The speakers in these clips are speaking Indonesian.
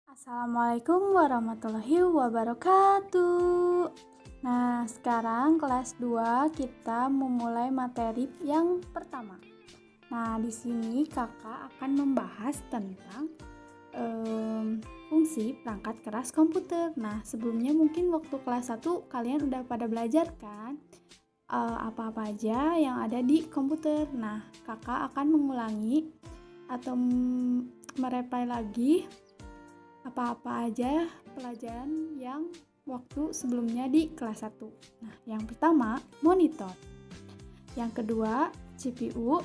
Assalamualaikum warahmatullahi wabarakatuh. Nah, sekarang kelas 2 kita memulai materi yang pertama. Nah, di sini Kakak akan membahas tentang fungsi perangkat keras komputer. Nah, sebelumnya mungkin waktu kelas 1 kalian udah pada belajar kan? Apa-apa aja yang ada di komputer. Nah, Kakak akan mengulangi atau mereply lagi apa-apa aja pelajaran yang waktu sebelumnya di kelas 1. Nah, yang pertama monitor, yang kedua CPU,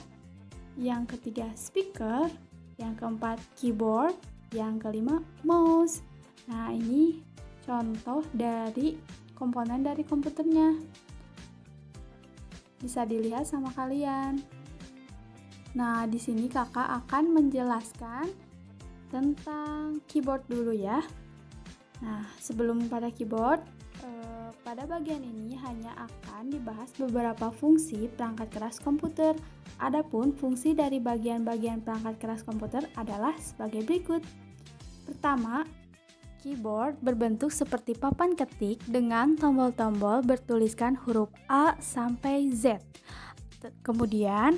yang ketiga speaker, yang keempat keyboard, yang kelima mouse. Nah, ini contoh dari komponen dari komputernya. Bisa dilihat sama kalian. Nah, di sini Kakak akan menjelaskan tentang keyboard dulu ya. Nah, sebelum pada keyboard, pada bagian ini hanya akan dibahas beberapa fungsi perangkat keras komputer. Adapun fungsi dari bagian-bagian perangkat keras komputer adalah sebagai berikut. Pertama, keyboard berbentuk seperti papan ketik dengan tombol-tombol bertuliskan huruf A sampai Z. Kemudian,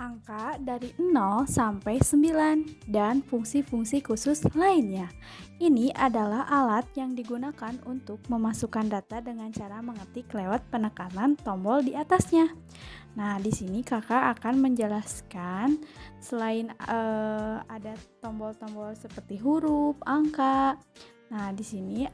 angka dari 0 sampai 9 dan fungsi-fungsi khusus lainnya. Ini adalah alat yang digunakan untuk memasukkan data dengan cara mengetik lewat penekanan tombol di atasnya. Nah, di sini Kakak akan menjelaskan selain ada tombol-tombol seperti huruf, angka. Nah, di sini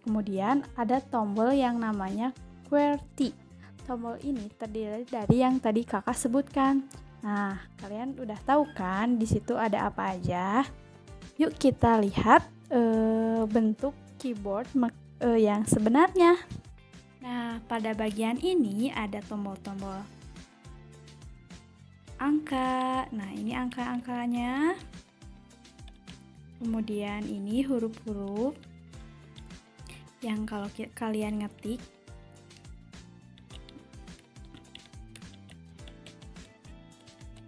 kemudian ada tombol yang namanya QWERTY. Tombol ini terdiri dari yang tadi Kakak sebutkan. Nah, kalian udah tahu kan di situ ada apa aja? Yuk kita lihat bentuk keyboard yang sebenarnya. Nah, pada bagian ini ada tombol-tombol angka. Nah, ini angka-angkanya. Kemudian ini huruf-huruf yang kalau kalian ngetik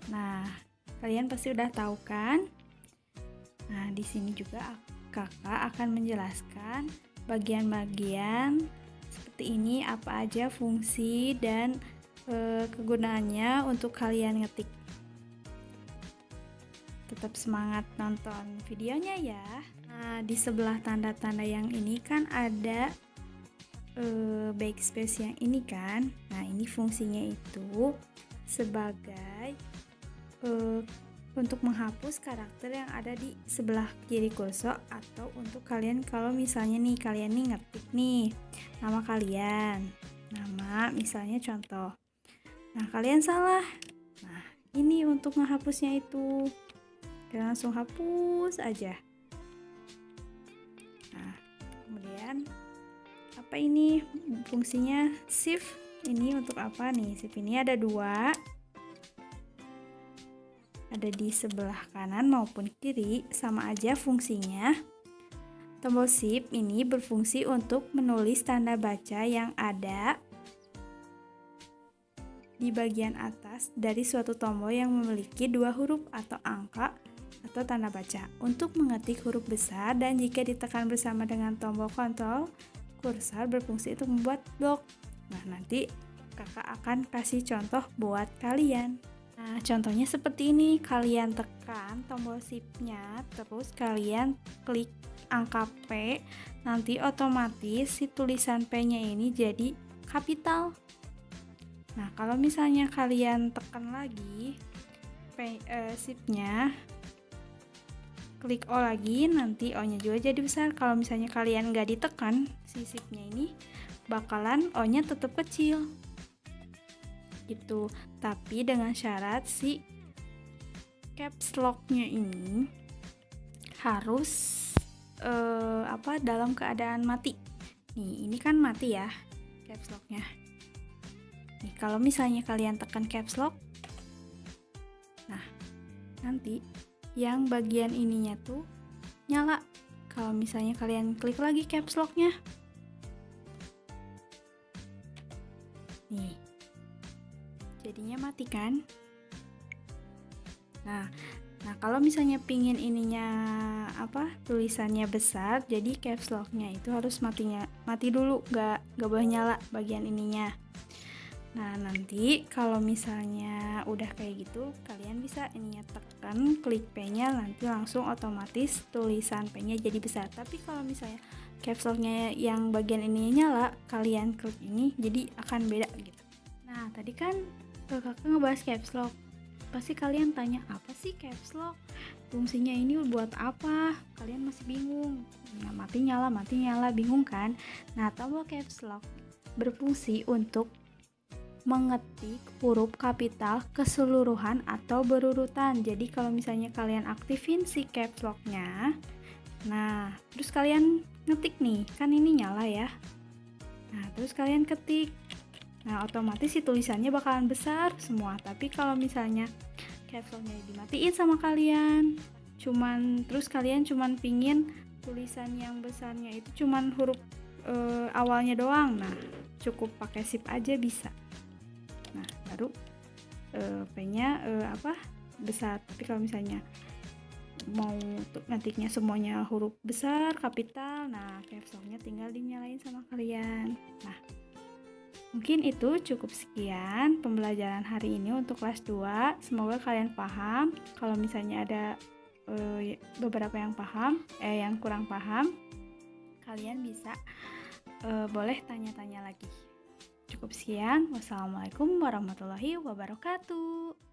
nah, kalian pasti udah tahu kan? Nah, di sini juga Kakak akan menjelaskan bagian-bagian seperti ini apa aja fungsi dan kegunaannya untuk kalian ngetik. Tetap semangat nonton videonya ya. Nah, di sebelah tanda-tanda yang ini kan ada backspace yang ini kan. Nah, ini fungsinya itu sebagai untuk menghapus karakter yang ada di sebelah kiri kursor, atau untuk kalian kalau misalnya nih kalian nih ngetik nih nama kalian, nama misalnya contoh, nah kalian salah, nah ini untuk menghapusnya itu kalian langsung hapus aja. Nah, kemudian apa ini fungsinya shift, ini untuk apa nih? Shift ini ada dua, ada di sebelah kanan maupun kiri, sama aja fungsinya. Tombol shift ini berfungsi untuk menulis tanda baca yang ada di bagian atas dari suatu tombol yang memiliki dua huruf atau angka atau tanda baca untuk mengetik huruf besar, dan jika ditekan bersama dengan tombol kontrol kursor berfungsi untuk membuat blok. Nah, nanti Kakak akan kasih contoh buat kalian. Nah, contohnya seperti ini, kalian tekan tombol shift-nya, terus kalian klik angka P, nanti otomatis si tulisan P-nya ini jadi kapital. Nah, kalau misalnya kalian tekan lagi shift-nya, klik O lagi, nanti O-nya juga jadi besar. Kalau misalnya kalian nggak ditekan si shift-nya ini, bakalan O-nya tetap kecil. Gitu, tapi dengan syarat si caps lock-nya ini harus dalam keadaan mati. Nih, ini kan mati ya caps lock-nya. Nih, kalau misalnya kalian tekan caps lock, nah nanti yang bagian ininya tuh nyala. Kalau misalnya kalian klik lagi caps lock-nya, nih jadinya mati kan. Nah, Nah, kalau misalnya pingin ininya tulisannya besar, jadi caps lock-nya itu harus mati dulu, nggak boleh nyala bagian ininya. Nah, nanti kalau misalnya udah kayak gitu, kalian bisa ininya tekan klik P-nya, nanti langsung otomatis tulisan P-nya jadi besar. Tapi kalau misalnya caps lock-nya yang bagian ininya nyala, kalian klik ini jadi akan beda gitu. Nah, tadi kan kakak ngebahas caps lock. Pasti kalian tanya, apa sih caps lock? Fungsinya ini buat apa? Kalian masih bingung. Nah, mati nyala, bingung kan? Nah, tombol caps lock berfungsi untuk mengetik huruf kapital keseluruhan atau berurutan. Jadi kalau misalnya kalian aktifin si caps lock-nya, nah terus kalian ngetik nih, kan ini nyala ya. Nah, terus kalian ketik. Nah, otomatis si tulisannya bakalan besar semua. Tapi kalau misalnya caps lock-nya dimatiin sama kalian, terus kalian cuman pingin tulisan yang besarnya itu cuman huruf awalnya doang. Nah, cukup pakai shift aja bisa. Nah, baru P-nya besar. Tapi kalau misalnya mau ngetiknya semuanya huruf besar, kapital, nah caps lock-nya tinggal dinyalain sama kalian. Nah, mungkin itu cukup sekian pembelajaran hari ini untuk kelas 2. Semoga kalian paham. Kalau misalnya ada beberapa yang kurang paham, kalian bisa boleh tanya-tanya lagi. Cukup sekian. Wassalamualaikum warahmatullahi wabarakatuh.